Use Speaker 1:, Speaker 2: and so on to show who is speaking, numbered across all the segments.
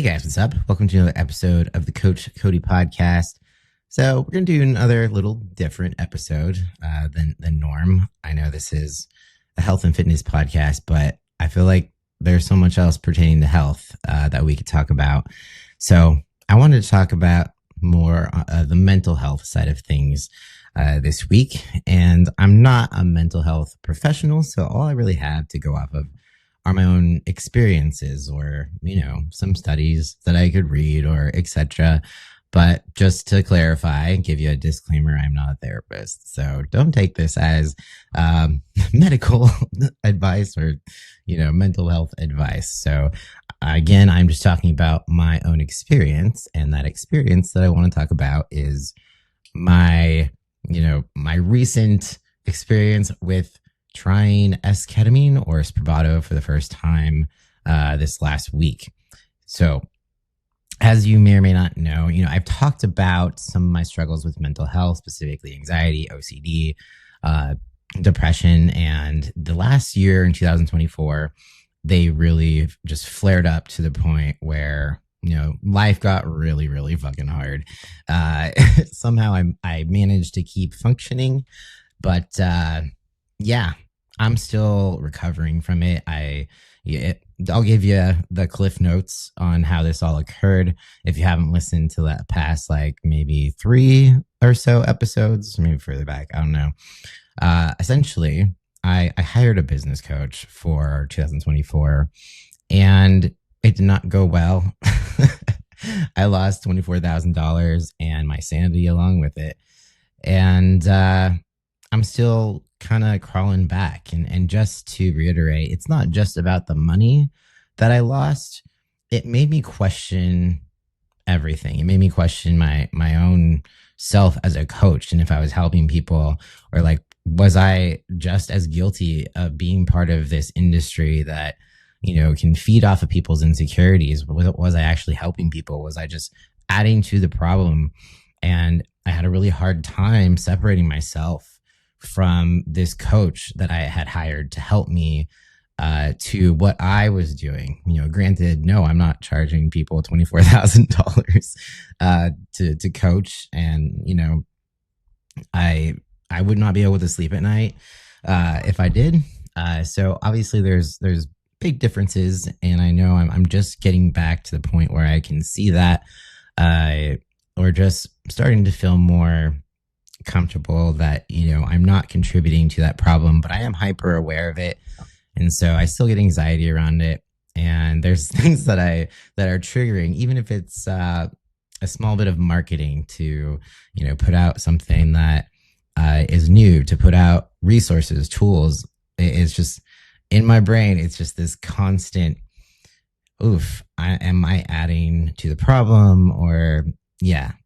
Speaker 1: guys, what's up? Welcome to another episode of the Coach Cody podcast. So we're gonna do another little different episode than norm. I know this is a health and fitness podcast, but I feel like there's so much else pertaining to health that we could talk about. So I wanted to talk about more the mental health side of things this week, and I'm not a mental health professional, so all I really have to go off of are my own experiences or, some studies that I could read or etc. But just to clarify and give you a disclaimer, I'm not a therapist. So don't take this as medical advice or, mental health advice. So again, I'm just talking about my own experience. And that experience that I want to talk about is my recent experience with trying Esketamine or Spravato for the first time this last week. So as you may or may not know, I've talked about some of my struggles with mental health, specifically anxiety, OCD, depression. And the last year in 2024, they really just flared up to the point where life got really, really fucking hard. Somehow I managed to keep functioning, but I'm still recovering from it. I'll give you the cliff notes on how this all occurred. If you haven't listened to that past, maybe 3 or so episodes, maybe further back, I don't know. Essentially, I hired a business coach for 2024 and it did not go well. I lost $24,000 and my sanity along with it. And I'm still kind of crawling back. And just to reiterate, it's not just about the money that I lost. It made me question everything. It made me question my own self as a coach and if I was helping people, or was I just as guilty of being part of this industry that can feed off of people's insecurities? Was I actually helping people? Was I just adding to the problem? And I had a really hard time separating myself from this coach that I had hired to help me to what I was doing. Granted, no, I'm not charging people $24,000 to coach, and I would not be able to sleep at night if I did. So obviously, there's big differences, and I know I'm just getting back to the point where I can see that, or just starting to feel more comfortable that I'm not contributing to that problem, but I am hyper aware of it, and so I still get anxiety around it. And there's things that are triggering, even if it's a small bit of marketing to put out something that is new, to put out resources, tools. It's just in my brain. It's just this constant, am I adding to the problem? Or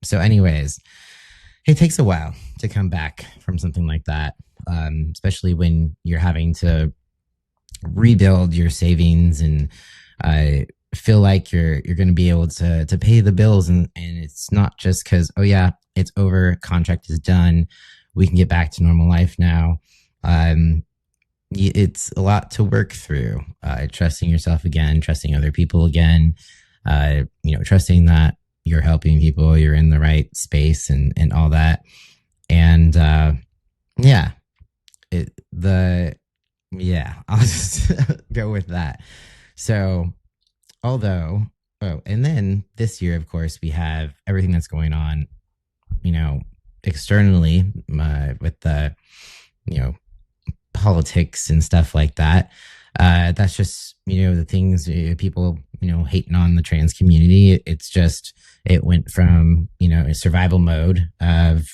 Speaker 1: so anyways, it takes a while to come back from something like that, especially when you're having to rebuild your savings and feel like you're going to be able to pay the bills. And it's not just because, it's over, contract is done, we can get back to normal life now. It's a lot to work through, trusting yourself again, trusting other people again, trusting that you're helping people, you're in the right space and all that. And I'll just go with that. So and then this year, of course, we have everything that's going on, externally, with the, politics and stuff like that. That's just, the things, people, hating on the trans community. It's just, it went from, a survival mode of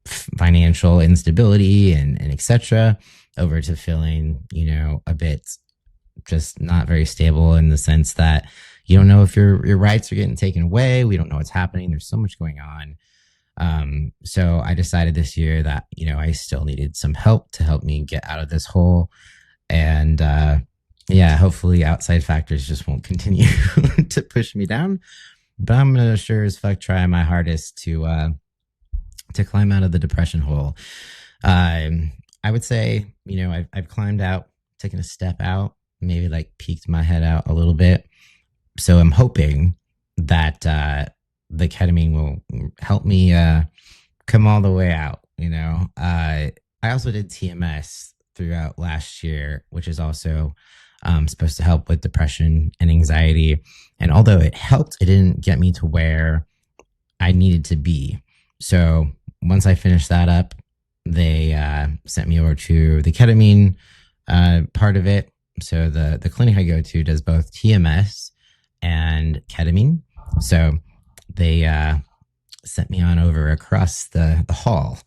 Speaker 1: financial instability and etc. over to feeling, a bit just not very stable, in the sense that you don't know if your rights are getting taken away. We don't know what's happening. There's so much going on. So I decided this year that, I still needed some help to help me get out of this hole. And, hopefully outside factors just won't continue to push me down, but I'm going to sure as fuck try my hardest to climb out of the depression hole. I would say, I've climbed out, taken a step out, maybe peeked my head out a little bit. So I'm hoping that the ketamine will help me come all the way out. I also did TMS throughout last year, which is also supposed to help with depression and anxiety. And although it helped, it didn't get me to where I needed to be. So once I finished that up, they sent me over to the ketamine part of it. So the clinic I go to does both TMS and ketamine. So they sent me on over across the hall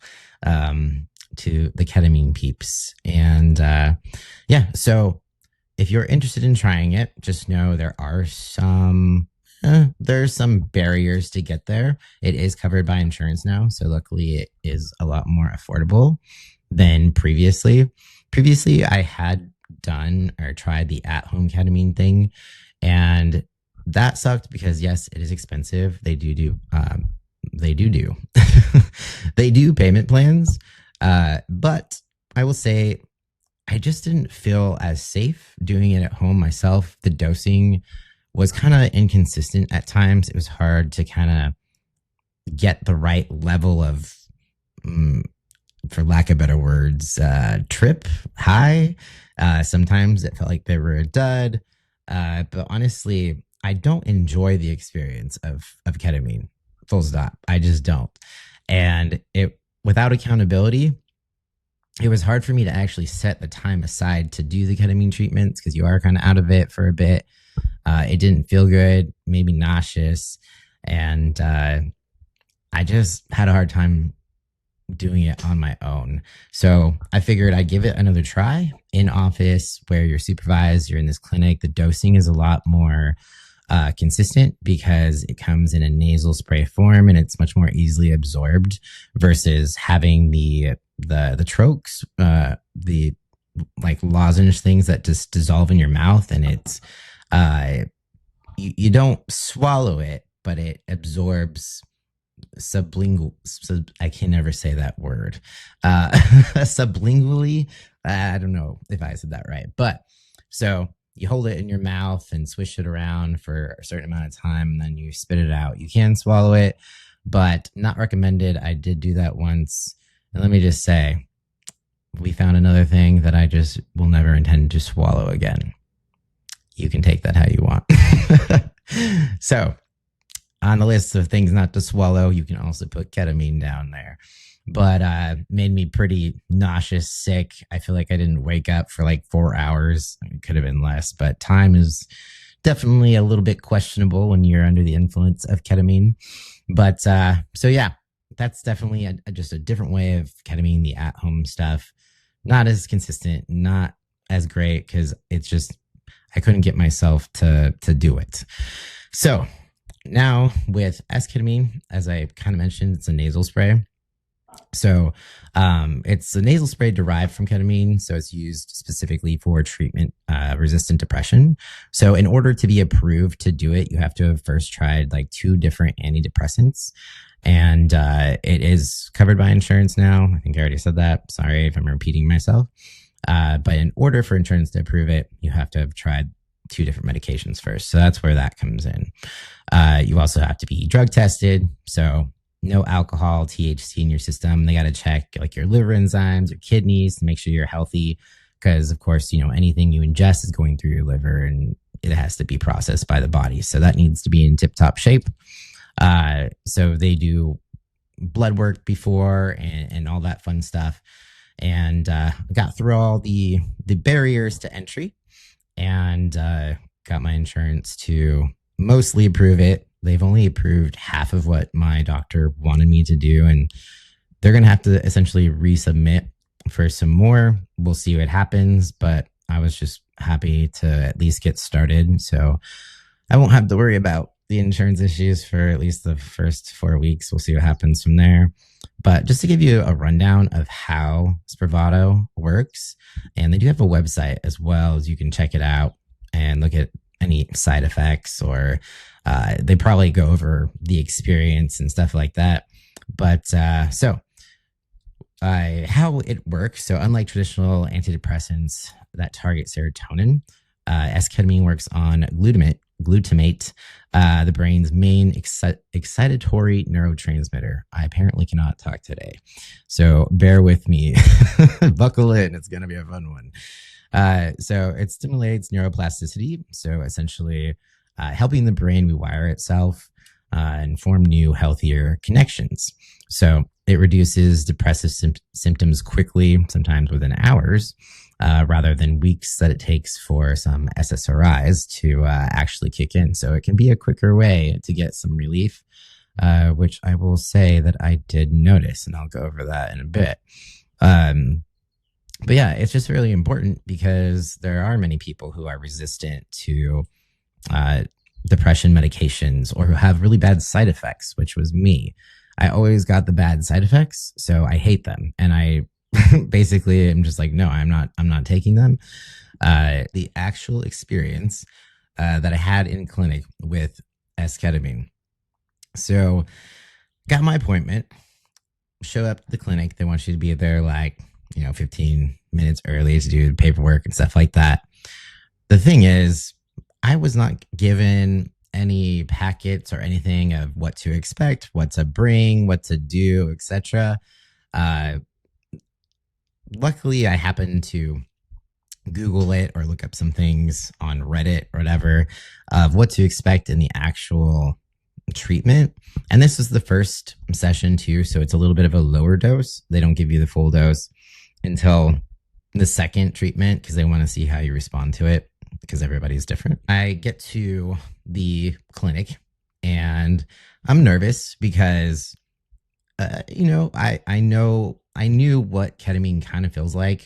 Speaker 1: to the ketamine peeps. And yeah, so if you're interested in trying it, just know there's some barriers to get there. It is covered by insurance now, so luckily it is a lot more affordable than previously. Previously, I had done or tried the at-home ketamine thing, and that sucked because yes, it is expensive. They do they do payment plans, but I will say I just didn't feel as safe doing it at home myself. The dosing was kind of inconsistent at times. It was hard to kind of get the right level of, for lack of better words, trip high. Sometimes it felt like they were a dud. But honestly, I don't enjoy the experience of ketamine. Full stop. I just don't. And without accountability, it was hard for me to actually set the time aside to do the ketamine treatments because you are kind of out of it for a bit. It didn't feel good, maybe nauseous. And I just had a hard time doing it on my own. So I figured I'd give it another try in office where you're supervised, you're in this clinic. The dosing is a lot more consistent because it comes in a nasal spray form and it's much more easily absorbed versus having the troches, the like lozenge things that just dissolve in your mouth, and it's you don't swallow it, but it absorbs sublingual. I can never say that word. Sublingually. I don't know if I said that right, but so you hold it in your mouth and swish it around for a certain amount of time, and then you spit it out. You can swallow it, but not recommended. I did do that once. And let me just say, we found another thing that I just will never intend to swallow again. You can take that how you want. So, on the list of things not to swallow, you can also put ketamine down there. But made me pretty nauseous, sick. I feel like I didn't wake up for like 4 hours. It could have been less, but time is definitely a little bit questionable when you're under the influence of ketamine. But so yeah, that's definitely just a different way of ketamine, the at-home stuff. Not as consistent, not as great because it's just I couldn't get myself to do it. So now with esketamine, as I kind of mentioned, it's a nasal spray. So it's a nasal spray derived from ketamine. So it's used specifically for treatment resistant depression. So in order to be approved to do it, you have to have first tried like 2 different antidepressants. And it is covered by insurance now. I think I already said that. Sorry if I'm repeating myself. But in order for insurance to approve it, you have to have tried 2 different medications first. So that's where that comes in. You also have to be drug tested. So no alcohol, THC in your system. They got to check like your liver enzymes, your kidneys to make sure you're healthy. Because of course, anything you ingest is going through your liver and it has to be processed by the body. So that needs to be in tip top shape. So they do blood work before and all that fun stuff. And got through all the barriers to entry and got my insurance to mostly approve it. They've only approved half of what my doctor wanted me to do, and they're going to have to essentially resubmit for some more. We'll see what happens, but I was just happy to at least get started. So I won't have to worry about the insurance issues for at least the first 4 weeks. We'll see what happens from there. But just to give you a rundown of how Spravato works, and they do have a website as well, as you can check it out and look at any side effects, or they probably go over the experience and stuff like that. But how it works. So unlike traditional antidepressants that target serotonin, esketamine works on glutamate, glutamate, the brain's main excitatory neurotransmitter. I apparently cannot talk today, so bear with me. Buckle in. It's going to be a fun one. So it stimulates neuroplasticity. So essentially, helping the brain rewire itself and form new, healthier connections. So it reduces depressive symptoms quickly, sometimes within hours, rather than weeks that it takes for some SSRIs to actually kick in. So it can be a quicker way to get some relief, which I will say that I did notice, and I'll go over that in a bit. But yeah, it's just really important because there are many people who are resistant to depression medications or who have really bad side effects, which was me. I always got the bad side effects, so I hate them. And I basically am just like, no, I'm not taking them. The actual experience that I had in clinic with esketamine. So got my appointment, show up at the clinic. They want you to be there like, 15 minutes early to do paperwork and stuff like that. The thing is, I was not given any packets or anything of what to expect, what to bring, what to do, etc. Luckily, I happened to Google it or look up some things on Reddit or whatever of what to expect in the actual treatment. And this was the first session too, so it's a little bit of a lower dose. They don't give you the full dose until the second treatment because they want to see how you respond to it because everybody's different. I get to the clinic and I'm nervous because, I knew what ketamine kind of feels like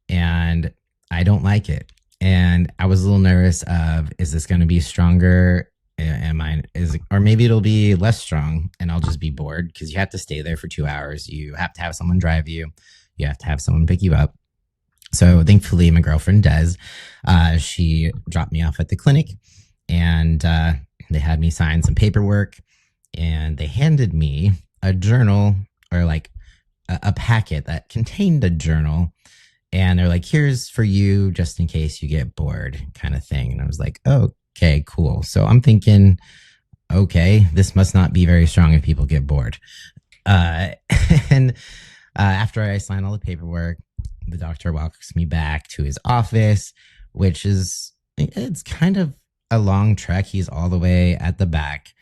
Speaker 1: and I don't like it. And I was a little nervous of, is this going to be stronger? Or maybe it'll be less strong and I'll just be bored because you have to stay there for 2 hours. You have to have someone drive you. You have to have someone pick you up. So thankfully, my girlfriend Des, she dropped me off at the clinic and they had me sign some paperwork and they handed me a journal or like a packet that contained a journal. And they're like, here's for you just in case you get bored kind of thing. And I was like, oh, okay, cool. So I'm thinking, okay, this must not be very strong if people get bored. And after I sign all the paperwork, the doctor walks me back to his office, which is, it's kind of a long trek. He's all the way at the back.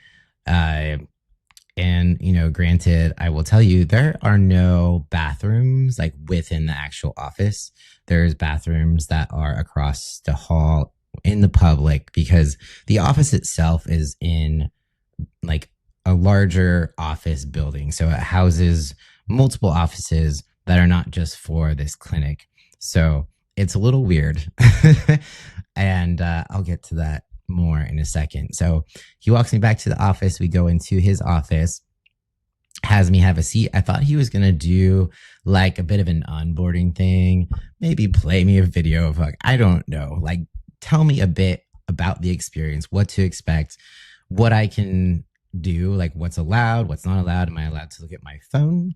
Speaker 1: And, granted, I will tell you, there are no bathrooms like within the actual office. There's bathrooms that are across the hall in the public because the office itself is in like a larger office building. So it houses multiple offices that are not just for this clinic. So it's a little weird. And I'll get to that more in a second. So he walks me back to the office. We go into his office, has me have a seat. I thought he was going to do like a bit of an onboarding thing, maybe play me a video of I don't know, like tell me a bit about the experience, what to expect, what I can do, like what's allowed, what's not allowed. Am I allowed to look at my phone?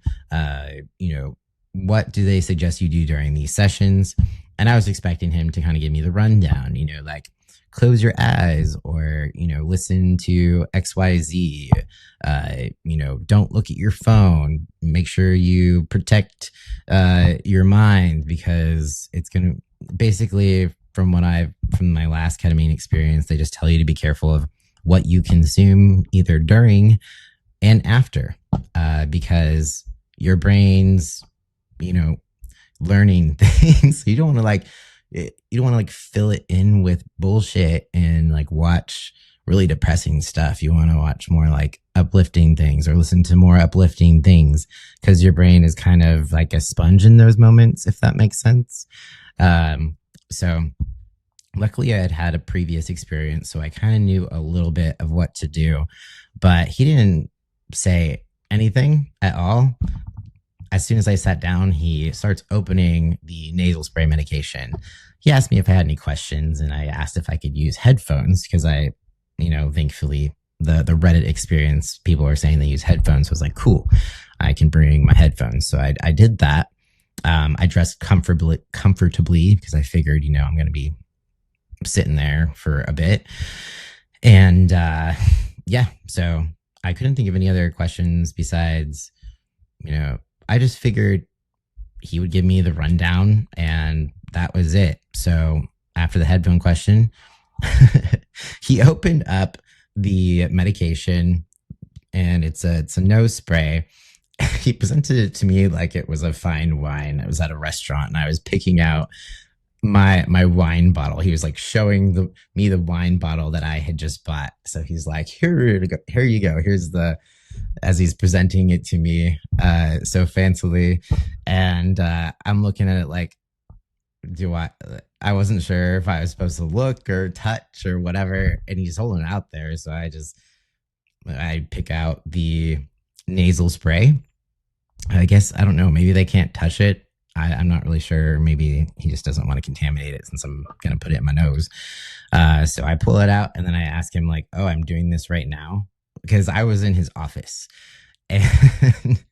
Speaker 1: What do they suggest you do during these sessions? And I was expecting him to kind of give me the rundown, like close your eyes or, listen to XYZ, don't look at your phone, make sure you protect your mind because it's going to basically from my last ketamine experience, they just tell you to be careful of what you consume either during and after, because your brain's, learning things. You don't want to fill it in with bullshit and like watch really depressing stuff. You want to watch more like uplifting things or listen to more uplifting things because your brain is kind of like a sponge in those moments, if that makes sense. So luckily I had a previous experience, so I kind of knew a little bit of what to do, but he didn't say anything at all. As soon as I sat down, he starts opening the nasal spray medication. He asked me if I had any questions, and I asked if I could use headphones because thankfully the Reddit experience, people are saying they use headphones. So I was like, cool, I can bring my headphones. So I did that. I dressed comfortably because I figured, I'm going to be sitting there for a bit. And yeah, so I couldn't think of any other questions besides, you know, I just figured he would give me the rundown and that was it. So after the headphone question, he opened up the medication and it's a nose spray. He presented it to me like it was a fine wine. It was at a restaurant and I was picking out my wine bottle. He was like showing me the wine bottle that I had just bought. So he's like, here you go. Here's the as he's presenting it to me so fancily. And I'm looking at it like, do I wasn't sure if I was supposed to look or touch or whatever. And he's holding it out there. So I pick out the nasal spray. I guess, I don't know, maybe they can't touch it. I'm not really sure. Maybe he just doesn't want to contaminate it since I'm going to put it in my nose. So I pull it out and then I ask him, like, oh, I'm doing this right now because I was in his office. And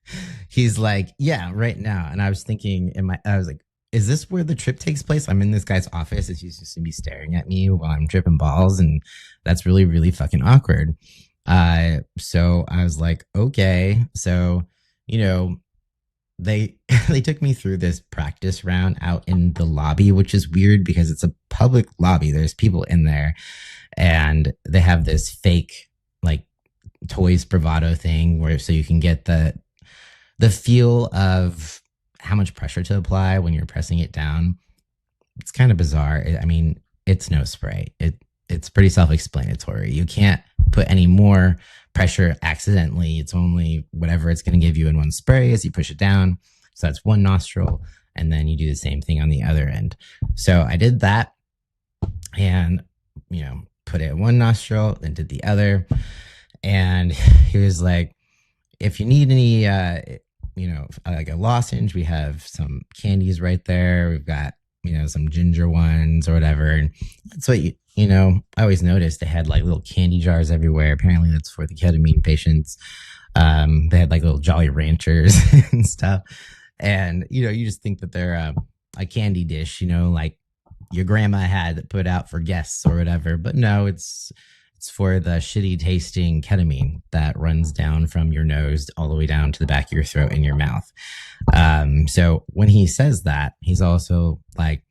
Speaker 1: he's like, yeah, right now. And I was thinking, I was like, is this where the trip takes place? I'm in this guy's office. He's just going to be staring at me while I'm tripping balls. And that's really, really fucking awkward. So I was like, okay. So, you know, they they took me through this practice round out in the lobby, which is weird because it's a public lobby. There's people in there and they have this fake like toy Spravato thing where so you can get the feel of how much pressure to apply when you're pressing it down. It's kind of bizarre. I mean, it's no spray. It's pretty self-explanatory. You can't put any more pressure accidentally. It's only whatever it's going to give you in one spray as you push it down. So that's one nostril. And then you do the same thing on the other end. So I did that and, you know, put it in one nostril, then did the other. And he was like, if you need any, like a lozenge, we have some candies right there. We've got, some ginger ones or whatever. And that's what I always noticed they had like little candy jars everywhere. Apparently that's for the ketamine patients. They had like little Jolly Ranchers and stuff. And, you just think that they're a candy dish, like your grandma had put out for guests or whatever. But no, it's for the shitty tasting ketamine that runs down from your nose all the way down to the back of your throat and your mouth. So when he says that, he's also like,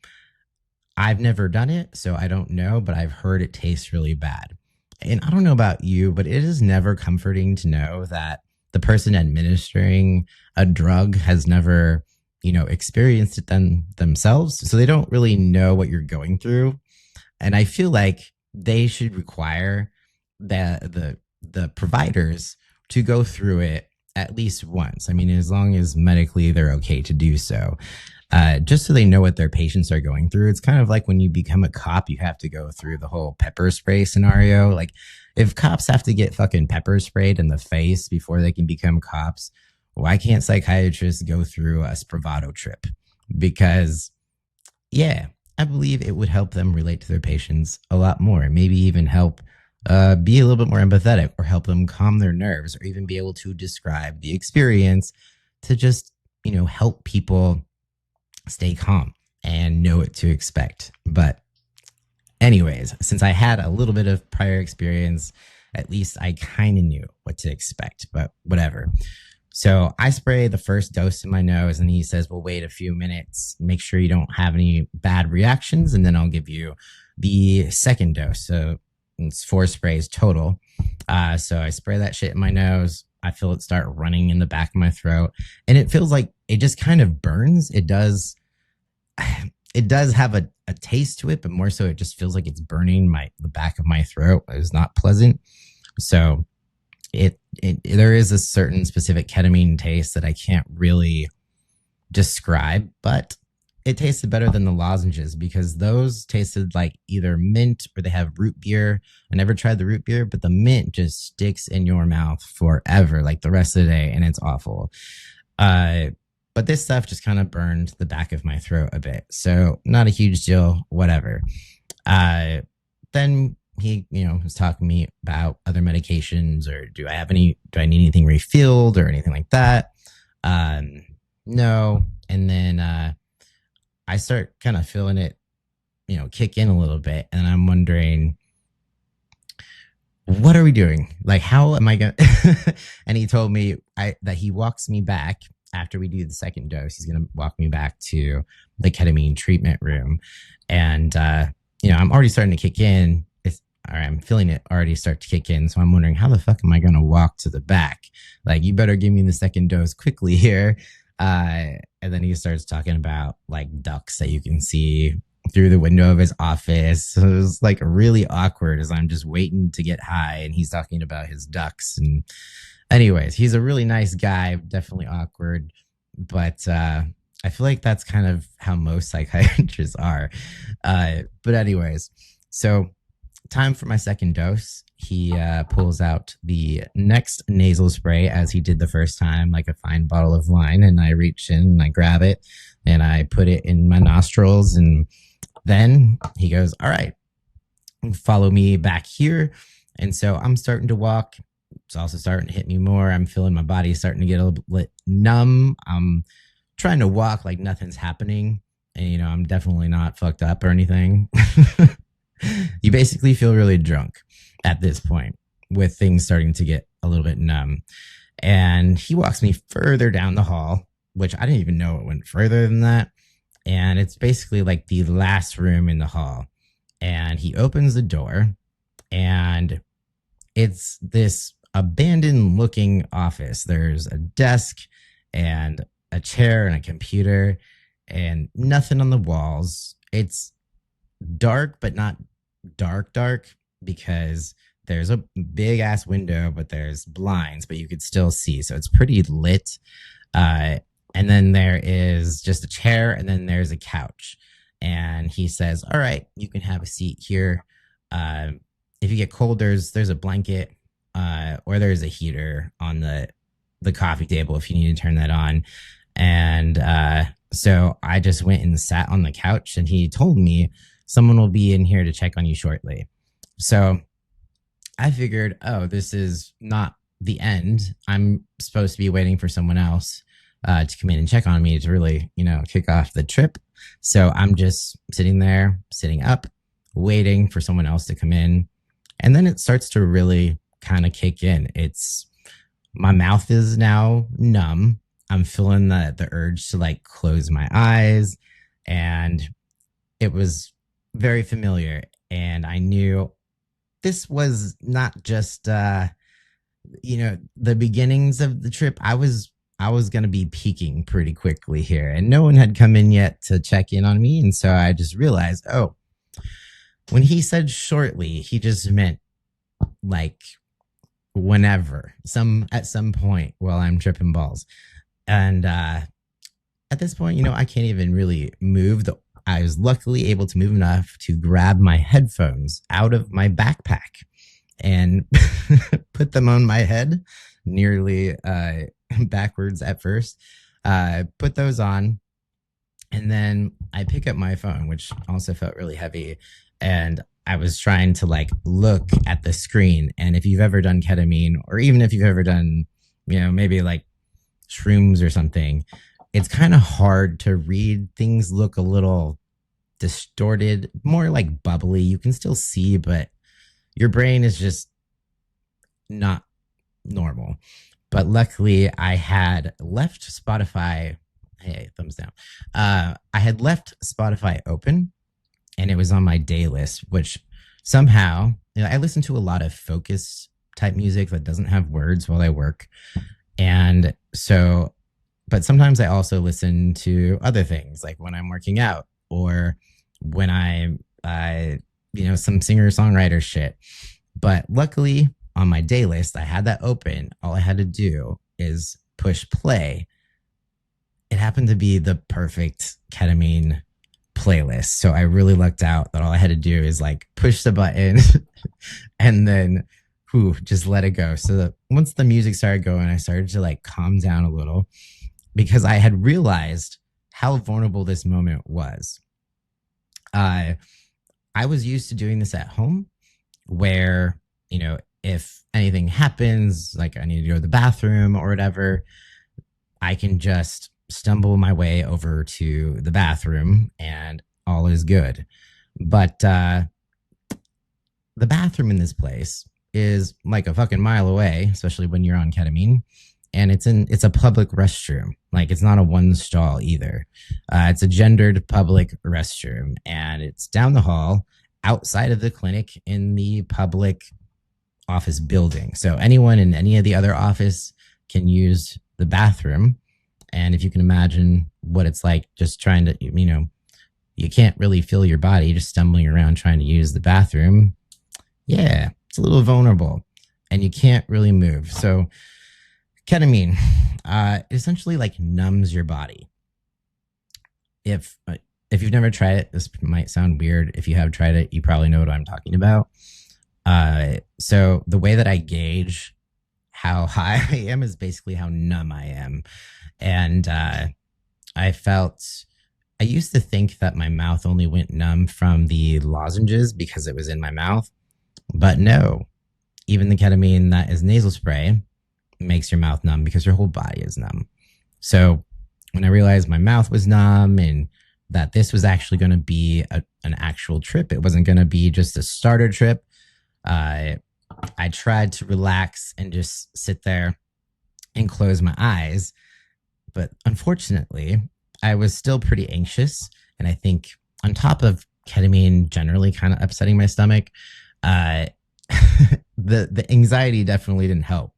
Speaker 1: I've never done it, so I don't know, but I've heard it tastes really bad. And I don't know about you, but it is never comforting to know that the person administering a drug has never, experienced it themselves. So they don't really know what you're going through. And I feel like they should require the providers to go through it at least once. I mean, as long as medically they're okay to do so. Just so they know what their patients are going through. It's kind of like when you become a cop, you have to go through the whole pepper spray scenario. Like if cops have to get fucking pepper sprayed in the face before they can become cops, why can't psychiatrists go through a Spravato trip? Because yeah, I believe it would help them relate to their patients a lot more. Maybe even help be a little bit more empathetic or help them calm their nerves or even be able to describe the experience to just, help people stay calm and know what to expect. But anyways, since I had a little bit of prior experience, at least I kind of knew what to expect, but whatever. So I spray the first dose in my nose and he says, well, wait a few minutes, make sure you don't have any bad reactions. And then I'll give you the second dose. So it's 4 sprays total. So I spray that shit in my nose. I feel it start running in the back of my throat and it feels like it just kind of burns. It does have a taste to it, but more so it just feels like it's burning the back of my throat. It's not pleasant. So there is a certain specific ketamine taste that I can't really describe, but it tasted better than the lozenges because those tasted like either mint or they have root beer. I never tried the root beer, but the mint just sticks in your mouth forever, like the rest of the day, and it's awful. But this stuff just kind of burned the back of my throat a bit. So not a huge deal, whatever. Then he, was talking to me about other medications or do I need anything refilled or anything like that? No. And then I start kind of feeling it, kick in a little bit. And I'm wondering, what are we doing? Like, how am I going to? And he told me that he walks me back after we do the second dose. He's going to walk me back to the ketamine treatment room. And, I'm already starting to kick in. Or I'm feeling it already start to kick in. So I'm wondering, how the fuck am I going to walk to the back? Like, you better give me the second dose quickly here. And then he starts talking about like ducks that you can see through the window of his office. So it was like really awkward as I'm just waiting to get high and he's talking about his ducks. And anyways, he's a really nice guy, definitely awkward, but I feel like that's kind of how most psychiatrists are. But anyways, so time for my second dose. He pulls out the next nasal spray as he did the first time, like a fine bottle of wine, and I reach in and I grab it and I put it in my nostrils, and then he goes, all right, follow me back here. And so I'm starting to walk. It's also starting to hit me more. I'm feeling my body starting to get a little bit numb. I'm trying to walk like nothing's happening. And, I'm definitely not fucked up or anything. You basically feel really drunk at this point with things starting to get a little bit numb. And he walks me further down the hall, which I didn't even know it went further than that. And it's basically like the last room in the hall. And he opens the door and it's this abandoned looking office. There's a desk and a chair and a computer and nothing on the walls. It's dark, but not dark because there's a big ass window, but there's blinds, but you could still see. So it's pretty lit. And then there is just a chair and then there's a couch. And he says, all right, you can have a seat here. If you get cold, there's a blanket or there's a heater on the coffee table if you need to turn that on. And so I just went and sat on the couch and he told me someone will be in here to check on you shortly. So I figured, oh, this is not the end. I'm supposed to be waiting for someone else to come in and check on me to really, kick off the trip. So I'm just sitting there, sitting up, waiting for someone else to come in. And then it starts to really kind of kick in. My mouth is now numb. I'm feeling the urge to like close my eyes. And it was very familiar. And I knew this was not just, the beginnings of the trip. I was going to be peaking pretty quickly here, and no one had come in yet to check in on me. And so I just realized, oh, when he said shortly, he just meant like whenever, at some point while I'm tripping balls. And at this point, I can't even really move. I was luckily able to move enough to grab my headphones out of my backpack and put them on my head, nearly backwards at first. Put those on, and then I pick up my phone, which also felt really heavy, and I was trying to like look at the screen. And if you've ever done ketamine, or even if you've ever done, maybe like shrooms or something, it's kind of hard to read. Things look a little distorted, more like bubbly. You can still see, but your brain is just not normal. But luckily, I had left Spotify. Hey, thumbs down. I had left Spotify open, and it was on my day list, which somehow, I listen to a lot of focus type music that doesn't have words while I work. And so, but sometimes I also listen to other things, like when I'm working out or when I'm, some singer-songwriter shit. But luckily, on my day list, I had that open. All I had to do is push play. It happened to be the perfect ketamine playlist. So I really lucked out that all I had to do is like push the button and then just let it go. So that once the music started going, I started to like calm down a little because I had realized how vulnerable this moment was. I was used to doing this at home where, if anything happens, like I need to go to the bathroom or whatever, I can just stumble my way over to the bathroom and all is good. But the bathroom in this place is like a fucking mile away, especially when you're on ketamine. And it's a public restroom. Like it's not a one stall either. It's a gendered public restroom, and it's down the hall outside of the clinic in the public office building. So anyone in any of the other office can use the bathroom. And if you can imagine what it's like just trying to, you can't really feel your body just stumbling around trying to use the bathroom. Yeah, it's a little vulnerable and you can't really move. So ketamine essentially like numbs your body. If you've never tried it, this might sound weird. If you have tried it, you probably know what I'm talking about. So the way that I gauge how high I am is basically how numb I am. And I used to think that my mouth only went numb from the lozenges because it was in my mouth. But no, even the ketamine that is nasal spray makes your mouth numb because your whole body is numb. So when I realized my mouth was numb and that this was actually going to be an actual trip, it wasn't going to be just a starter trip. I tried to relax and just sit there and close my eyes. But unfortunately, I was still pretty anxious. And I think on top of ketamine generally kind of upsetting my stomach, the anxiety definitely didn't help.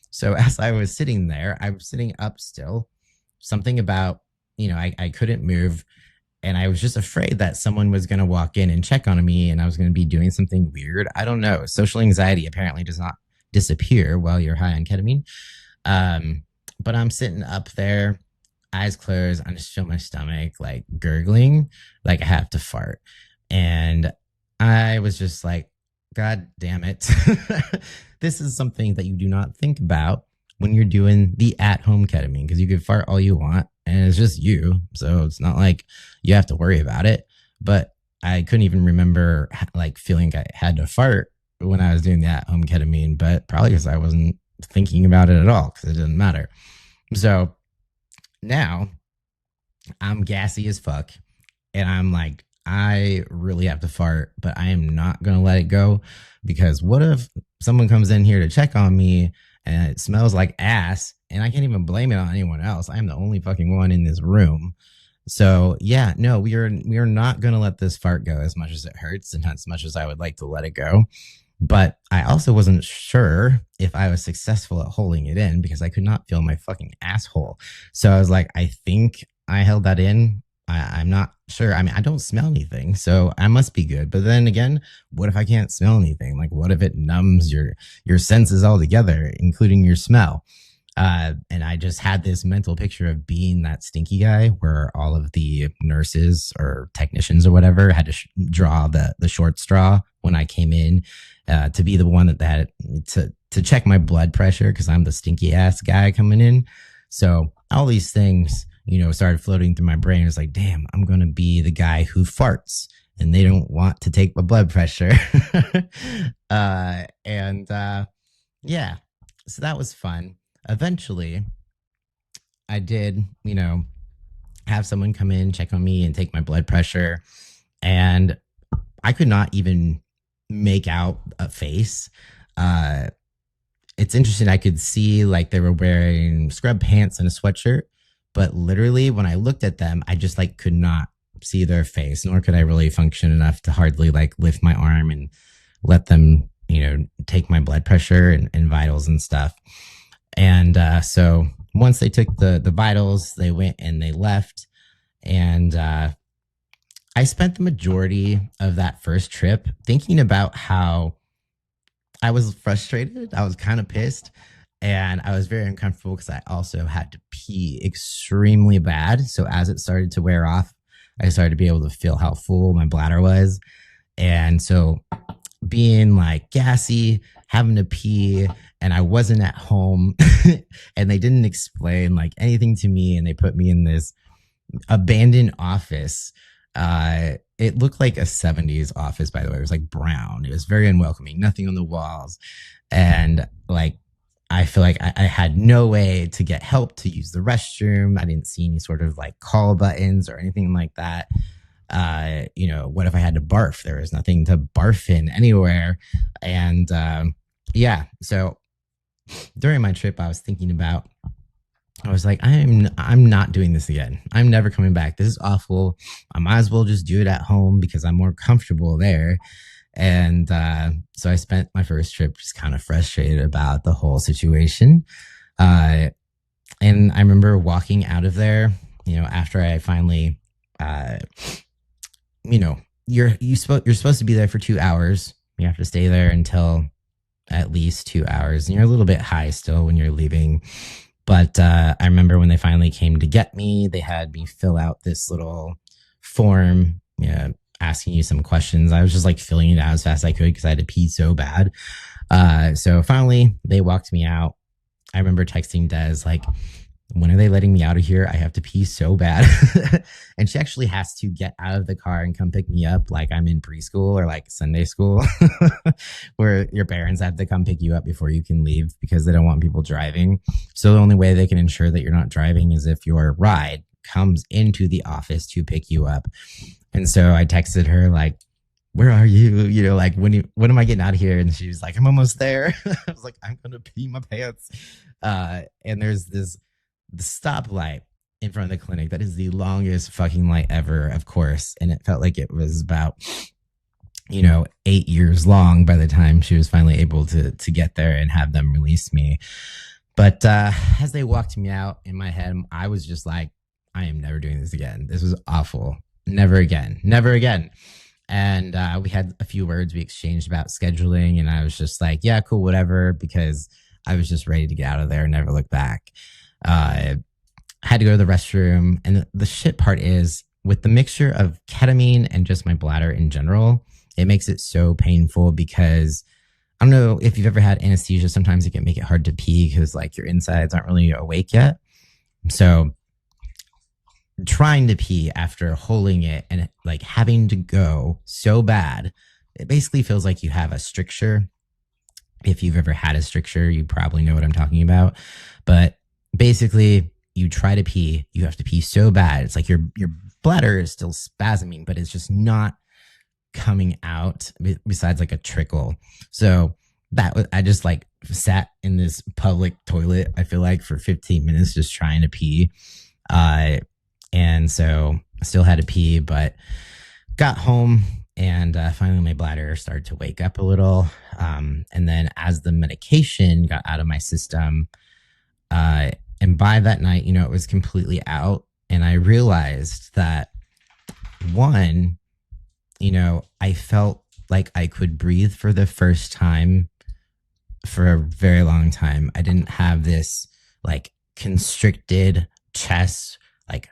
Speaker 1: So as I was sitting there, I was sitting up still. Something about, I couldn't move. And I was just afraid that someone was going to walk in and check on me and I was going to be doing something weird. I don't know. Social anxiety apparently does not disappear while you're high on ketamine. But I'm sitting up there, eyes closed. I just feel my stomach like gurgling, like I have to fart. And I was just like, God damn it. This is something that you do not think about when you're doing the at-home ketamine, because you can fart all you want and it's just you. So it's not like you have to worry about it. But I couldn't even remember like feeling I had to fart when I was doing the at-home ketamine, but probably because I wasn't thinking about it at all because it didn't matter. So now I'm gassy as fuck and I'm like, I really have to fart, but I am not going to let it go, because what if someone comes in here to check on me and it smells like ass and I can't even blame it on anyone else? I am the only fucking one in this room. So yeah, no, we are not going to let this fart go, as much as it hurts and as much as I would like to let it go. But I also wasn't sure if I was successful at holding it in because I could not feel my fucking asshole. So I was like, I think I held that in. I'm not sure. I mean, I don't smell anything, so I must be good. But then again, what if I can't smell anything? Like, what if it numbs your senses altogether, including your smell? And I just had this mental picture of being that stinky guy where all of the nurses or technicians or whatever had to draw the short straw when I came in, to be the one that had to check my blood pressure because I'm the stinky ass guy coming in. So all these things, started floating through my brain. It was like, damn, I'm going to be the guy who farts and they don't want to take my blood pressure. Yeah, so that was fun. Eventually, I did, have someone come in, check on me and take my blood pressure. And I could not even make out a face. It's interesting. I could see like they were wearing scrub pants and a sweatshirt. But literally, when I looked at them, I just like could not see their face, nor could I really function enough to hardly like lift my arm and let them, take my blood pressure and vitals and stuff. And so once they took the vitals, they went and they left. And I spent the majority of that first trip thinking about how I was frustrated. I was kind of pissed. And I was very uncomfortable because I also had to pee extremely bad. So as it started to wear off, I started to be able to feel how full my bladder was. And so being like gassy, having to pee, and I wasn't at home and they didn't explain like anything to me. And they put me in this abandoned office. It looked like a 70s office, by the way. It was like brown. It was very unwelcoming, nothing on the walls. And like, I feel like I had no way to get help to use the restroom. I didn't see any sort of like call buttons or anything like that. What if I had to barf? There was nothing to barf in anywhere. And yeah. So during my trip, I was thinking about, I was like, I'm not doing this again. I'm never coming back. This is awful. I might as well just do it at home because I'm more comfortable there. And so I spent my first trip just kind of frustrated about the whole situation. Uh, and I remember walking out of there, after I finally, uh, you know, you're supposed to be there for 2 hours. You have to stay there until at least 2 hours, and you're a little bit high still when you're leaving. But I remember when they finally came to get me, they had me fill out this little form, asking you some questions. I was just like filling it out as fast as I could because I had to pee so bad. So finally, they walked me out. I remember texting Des like, when are they letting me out of here? I have to pee so bad. And she actually has to get out of the car and come pick me up like I'm in preschool or like Sunday school, where your parents have to come pick you up before you can leave because they don't want people driving. So the only way they can ensure that you're not driving is if your ride comes into the office to pick you up. And so I texted her like, where are you? Like when am I getting out of here? And she was like, I'm almost there. I was like, I'm gonna pee my pants. And there's the stoplight in front of the clinic that is the longest fucking light ever, of course. And it felt like it was about 8 years long by the time she was finally able to get there and have them release me. But as they walked me out, in my head, I was just like, I am never doing this again. This was awful. Never again. Never again. And we had a few words we exchanged about scheduling. And I was just like, yeah, cool, whatever, because I was just ready to get out of there and never look back. I had to go to the restroom. And the shit part is, with the mixture of ketamine and just my bladder in general, it makes it so painful because I don't know if you've ever had anesthesia. Sometimes it can make it hard to pee because like your insides aren't really awake yet. So trying to pee after holding it and like having to go so bad, it basically feels like you have a stricture. If you've ever had a stricture, you probably know what I'm talking about. But basically, you try to pee, you have to pee so bad. It's like your bladder is still spasming, but it's just not coming out besides like a trickle. So that was, I just like sat in this public toilet, I feel like, for 15 minutes just trying to pee. And so I still had to pee, but got home and finally my bladder started to wake up a little. And then as the medication got out of my system, and by that night, it was completely out. And I realized that one, I felt like I could breathe for the first time for a very long time. I didn't have this like constricted chest, like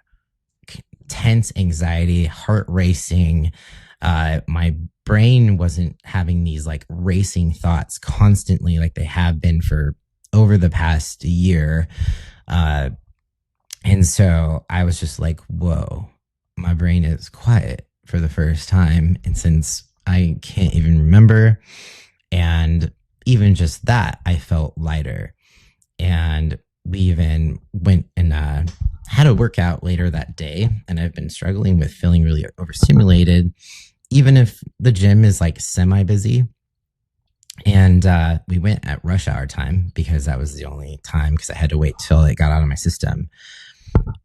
Speaker 1: tense anxiety, heart racing. My brain wasn't having these like racing thoughts constantly like they have been for over the past year. And so I was just like, whoa, my brain is quiet for the first time. And since I can't even remember, and even just that, I felt lighter. And we even went and had a workout later that day. And I've been struggling with feeling really overstimulated, even if the gym is like semi busy. And we went at rush hour time because that was the only time, because I had to wait till it got out of my system.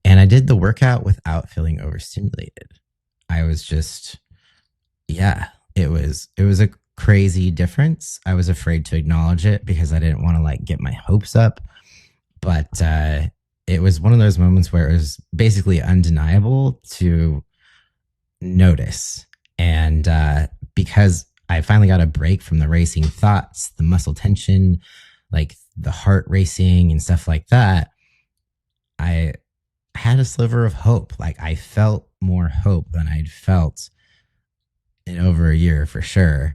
Speaker 1: And I did the workout without feeling overstimulated. I was just, yeah, it was a crazy difference. I was afraid to acknowledge it because I didn't want to like get my hopes up. But it was one of those moments where it was basically undeniable to notice. And because I finally got a break from the racing thoughts, the muscle tension, like the heart racing and stuff like that, I had a sliver of hope. Like I felt more hope than I'd felt in over a year for sure.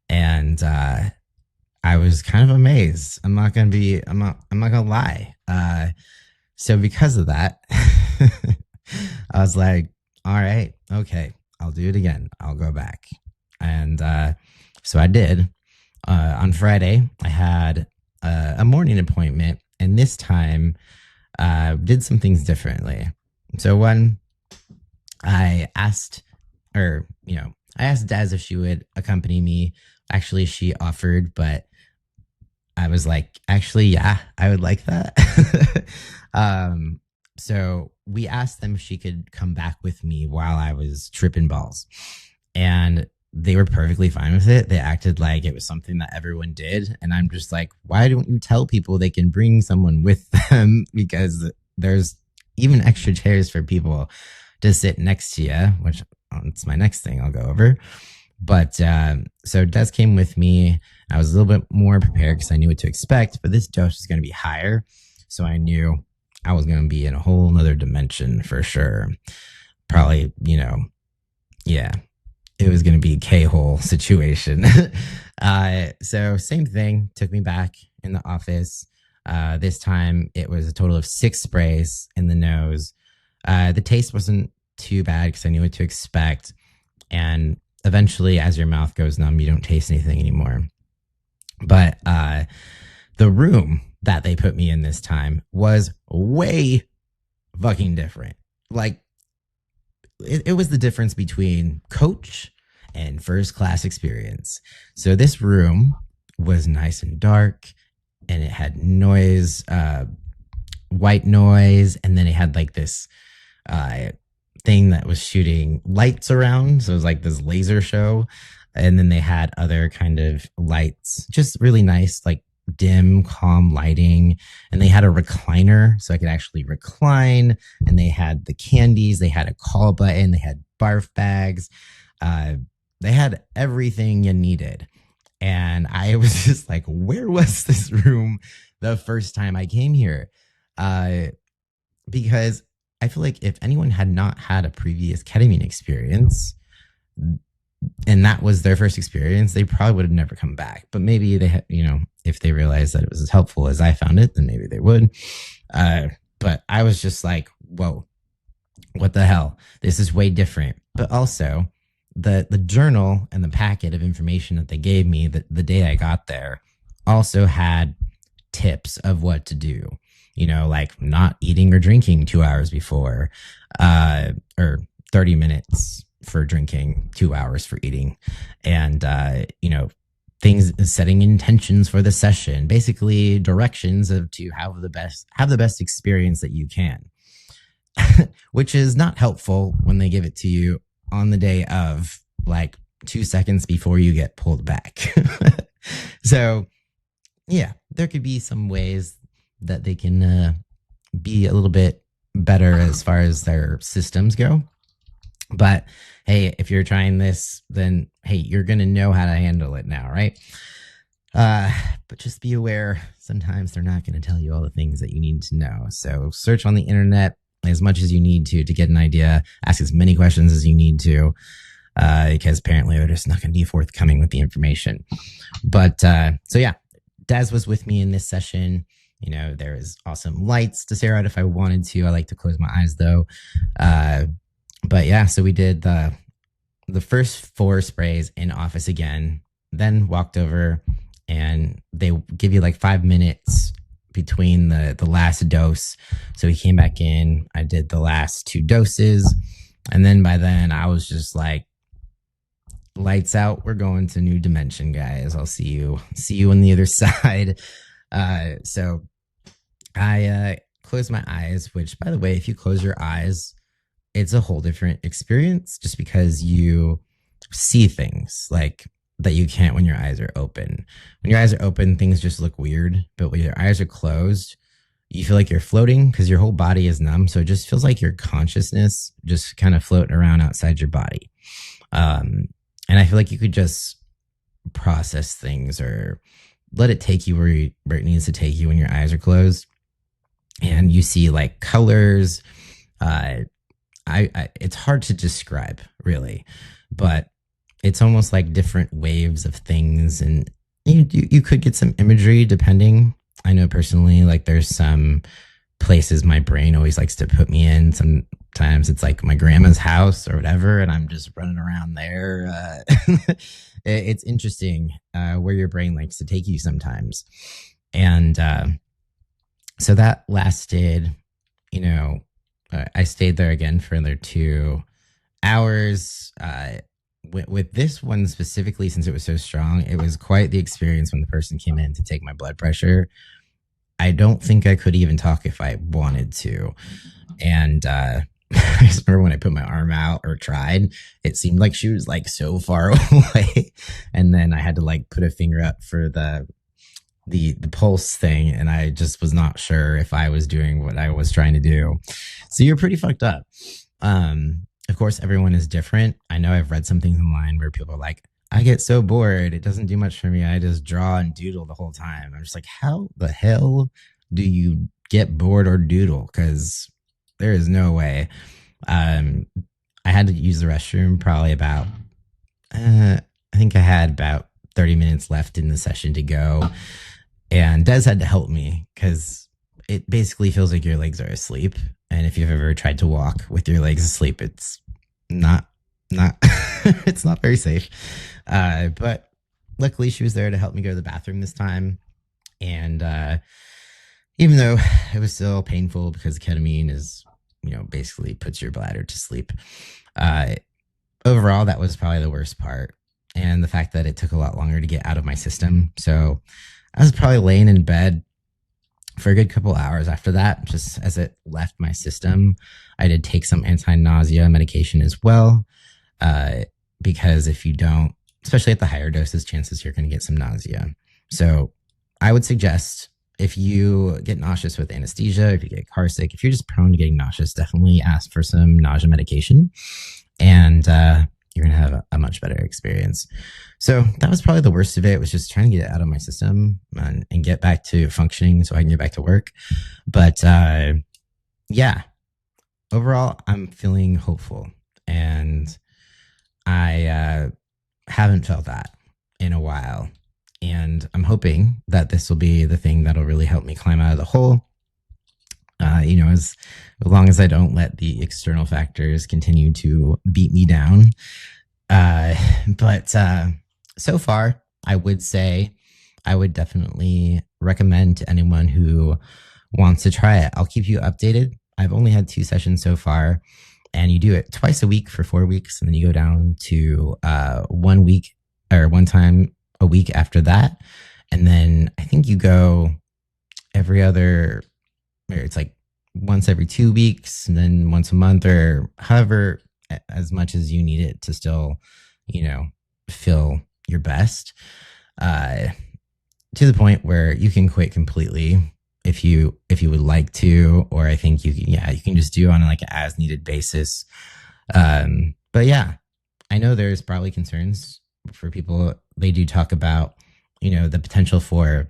Speaker 1: And I was kind of amazed. I'm not gonna lie. So because of that, I was like, all right, okay, I'll do it again. I'll go back. And so I did. On Friday, I had a morning appointment, and this time did some things differently. So one, I asked, I asked Daz if she would accompany me. Actually, she offered, but I was like, actually, yeah, I would like that. um, so we asked them if she could come back with me while I was tripping balls. And they were perfectly fine with it. They acted like it was something that everyone did. And I'm just like, why don't you tell people they can bring someone with them? Because there's even extra chairs for people to sit next to you, which it's my next thing I'll go over. But so Des came with me. I was a little bit more prepared because I knew what to expect, but this dose was going to be higher. So I knew I was going to be in a whole nother dimension for sure. Probably, yeah, it was going to be a K-hole situation. So same thing, took me back in the office. This time it was a total of 6 sprays in the nose. The taste wasn't too bad because I knew what to expect. And eventually, as your mouth goes numb, you don't taste anything anymore. But the room that they put me in this time was way fucking different. Like, it was the difference between coach and first class experience. So this room was nice and dark, and it had noise, white noise, and then it had like this thing that was shooting lights around. So it was like this laser show. And then they had other kind of lights, just really nice, like dim, calm lighting. And they had a recliner so I could actually recline. And they had the candies, they had a call button, they had barf bags. They had everything you needed. And I was just like, where was this room the first time I came here? Because I feel like if anyone had not had a previous ketamine experience, and that was their first experience, they probably would have never come back. But maybe they had, if they realized that it was as helpful as I found it, then maybe they would. But I was just like, whoa, what the hell? This is way different. But also, the journal and the packet of information that they gave me the day I got there also had tips of what to do. Like not eating or drinking 2 hours before, or 30 minutes for drinking, 2 hours for eating, and things, setting intentions for the session, basically directions of to have the best experience that you can. Which is not helpful when they give it to you on the day of, like 2 seconds before you get pulled back. So yeah, there could be some ways that they can be a little bit better as far as their systems go. But hey, if you're trying this, then hey, you're going to know how to handle it now, right? But just be aware, sometimes they're not going to tell you all the things that you need to know. So search on the internet as much as you need to get an idea, ask as many questions as you need to, because apparently they're just not going to be forthcoming with the information. But so yeah, Daz was with me in this session. There was awesome lights to stare at if I wanted to. I like to close my eyes though. But yeah, so we did the first 4 sprays in office again, then walked over, and they give you like 5 minutes between the last dose. So we came back in, I did the last 2 doses, and then by then I was just like, lights out, we're going to new dimension, guys. I'll see you on the other side. So I closed my eyes, which, by the way, if you close your eyes, it's a whole different experience just because you see things like that you can't when your eyes are open. When your eyes are open, things just look weird. But when your eyes are closed, you feel like you're floating because your whole body is numb. So it just feels like your consciousness just kind of floating around outside your body. And I feel like you could just process things or let it take you where it needs to take you when your eyes are closed. And you see like colors. It's hard to describe really, but it's almost like different waves of things, and you could get some imagery depending. I know personally, like there's some places my brain always likes to put me in. Sometimes it's like my grandma's house or whatever, and I'm just running around there. It's interesting where your brain likes to take you sometimes. And so that lasted, I stayed there again for another 2 hours. with this one specifically, since it was so strong, it was quite the experience when the person came in to take my blood pressure. I don't think I could even talk if I wanted to. And I just remember when I put my arm out or tried, it seemed like she was like so far away. And then I had to like put a finger up for the pulse thing, and I just was not sure if I was doing what I was trying to do. So you're pretty fucked up. Of course, everyone is different. I know I've read some things online where people are like, I get so bored. It doesn't do much for me. I just draw and doodle the whole time. I'm just like, how the hell do you get bored or doodle? Because there is no way. Um, I had to use the restroom probably about, I think I had about 30 minutes left in the session to go. And Des had to help me because it basically feels like your legs are asleep. And if you've ever tried to walk with your legs asleep, it's not it's not very safe. But luckily she was there to help me go to the bathroom this time. And even though it was still painful because ketamine is, basically puts your bladder to sleep. Uh, Overall, that was probably the worst part. And the fact that it took a lot longer to get out of my system. So I was probably laying in bed for a good couple hours after that, just as it left my system. I did take some anti-nausea medication as well, because if you don't, especially at the higher doses, chances you're going to get some nausea. So I would suggest if you get nauseous with anesthesia, if you get car sick, if you're just prone to getting nauseous, definitely ask for some nausea medication, and you're going to have a much better experience. So that was probably the worst of it, was just trying to get it out of my system and get back to functioning so I can get back to work. But yeah, overall, I'm feeling hopeful, and I haven't felt that in a while. And I'm hoping that this will be the thing that'll really help me climb out of the hole. As long as I don't let the external factors continue to beat me down. But so far, I would say I would definitely recommend to anyone who wants to try it. I'll keep you updated. I've only had 2 sessions so far, and you do it twice a week for 4 weeks, and then you go down to 1 week or 1 time a week after that. And then I think you go every other, or it's like once every 2 weeks, and then once a month, or however, as much as you need it to still, feel your best, to the point where you can quit completely if you would like to, or I think you can just do it on like an as needed basis. But yeah, I know there's probably concerns for people. They do talk about, the potential for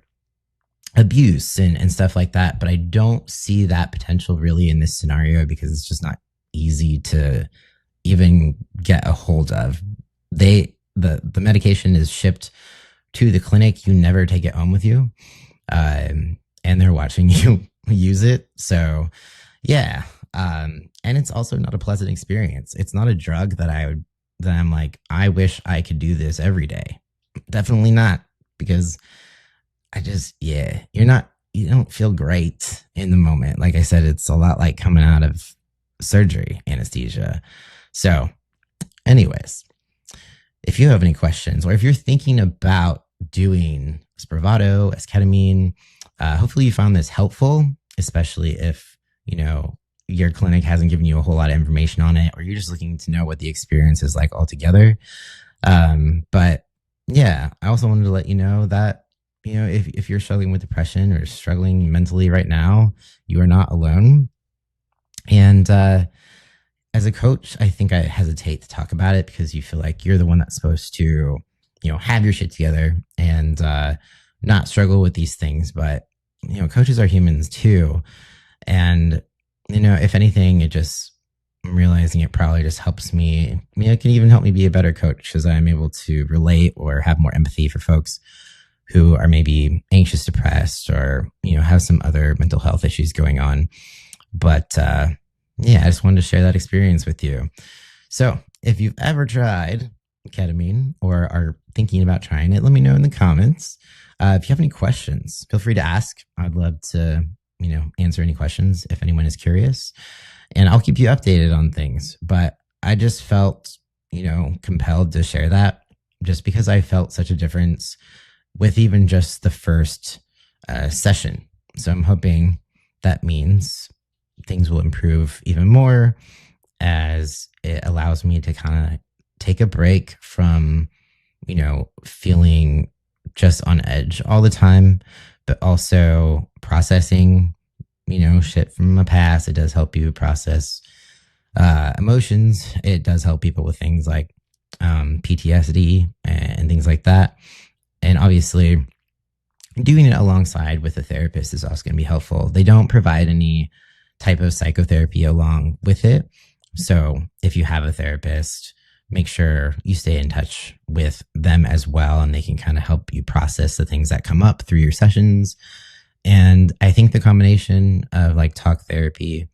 Speaker 1: abuse and stuff like that, but I don't see that potential really in this scenario because it's just not easy to even get a hold of. The medication is shipped to the clinic. You never take it home with you, and they're watching you use it. So yeah, and it's also not a pleasant experience. It's not a drug that I'm like, I wish I could do this every day. Definitely not, because you don't feel great in the moment. Like I said, it's a lot like coming out of surgery anesthesia. So anyways, if you have any questions, or if you're thinking about doing Spravato, Esketamine, hopefully you found this helpful, especially if, your clinic hasn't given you a whole lot of information on it, or you're just looking to know what the experience is like altogether. But yeah, I also wanted to let you know that, if you're struggling with depression or struggling mentally right now, you are not alone. And as a coach, I think I hesitate to talk about it because you feel like you're the one that's supposed to, have your shit together and not struggle with these things. But, coaches are humans too. And, if anything, I'm realizing it probably just helps me. It can even help me be a better coach because I'm able to relate or have more empathy for folks who are maybe anxious, depressed, or, have some other mental health issues going on. But I just wanted to share that experience with you. So if you've ever tried ketamine or are thinking about trying it, let me know in the comments. If you have any questions, feel free to ask. I'd love to, answer any questions if anyone is curious. And I'll keep you updated on things. But I just felt, compelled to share that just because I felt such a difference with even just the first session. So I'm hoping that means things will improve even more as it allows me to kind of take a break from, feeling just on edge all the time, but also processing, shit from the past. It does help you process emotions. It does help people with things like PTSD and things like that. And obviously, doing it alongside with a therapist is also going to be helpful. They don't provide any type of psychotherapy along with it. So if you have a therapist, make sure you stay in touch with them as well, and they can kind of help you process the things that come up through your sessions. And I think the combination of like talk therapy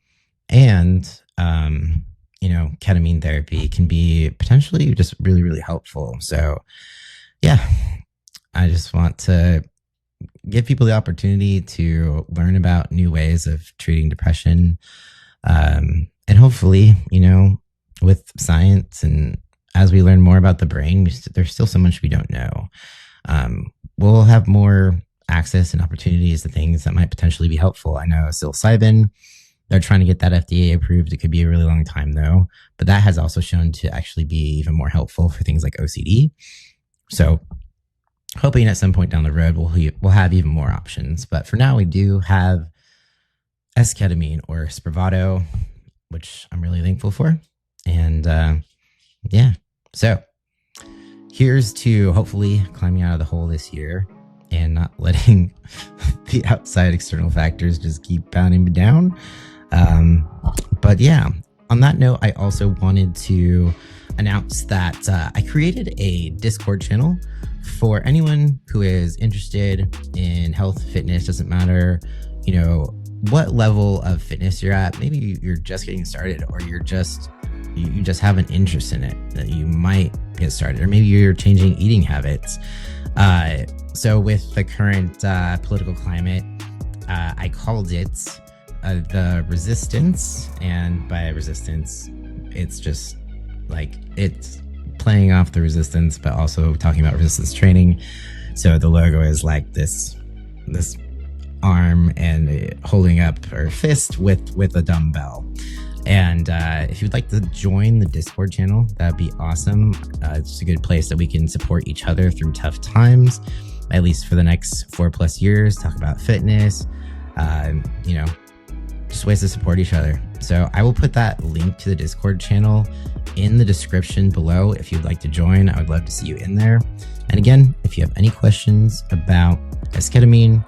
Speaker 1: and, ketamine therapy can be potentially just really, really helpful. So yeah, I just want to give people the opportunity to learn about new ways of treating depression. And hopefully, with science and as we learn more about the brain, there's still so much we don't know. We'll have more access and opportunities to things that might potentially be helpful. I know psilocybin, they're trying to get that FDA approved. It could be a really long time though, but that has also shown to actually be even more helpful for things like OCD. So hoping at some point down the road, we'll have even more options. But for now, we do have Esketamine or Spravato, which I'm really thankful for. And yeah, so here's to hopefully climbing out of the hole this year and not letting the outside external factors just keep pounding me down. But yeah, on that note, I also wanted to announce that I created a Discord channel for anyone who is interested in health, fitness. Doesn't matter, what level of fitness you're at. Maybe you're just getting started, or you just have an interest in it that you might get started, or maybe you're changing eating habits. So with the current political climate, I called it the resistance. And by resistance, it's just like it's playing off the resistance, but also talking about resistance training. So the logo is like this arm and holding up her fist with a dumbbell. And if you'd like to join the Discord channel, that'd be awesome. It's a good place that we can support each other through tough times, at least for the next 4+ years, talk about fitness, just ways to support each other. So I will put that link to the Discord channel in the description below. If you'd like to join, I would love to see you in there. And again, if you have any questions about esketamine,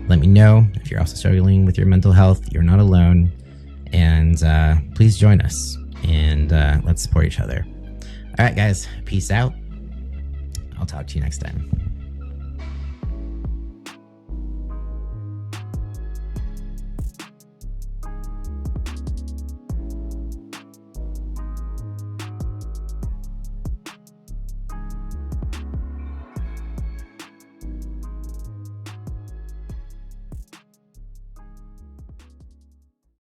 Speaker 1: let me know. If you're also struggling with your mental health, you're not alone. And please join us and let's support each other. All right, guys, peace out. I'll talk to you next time.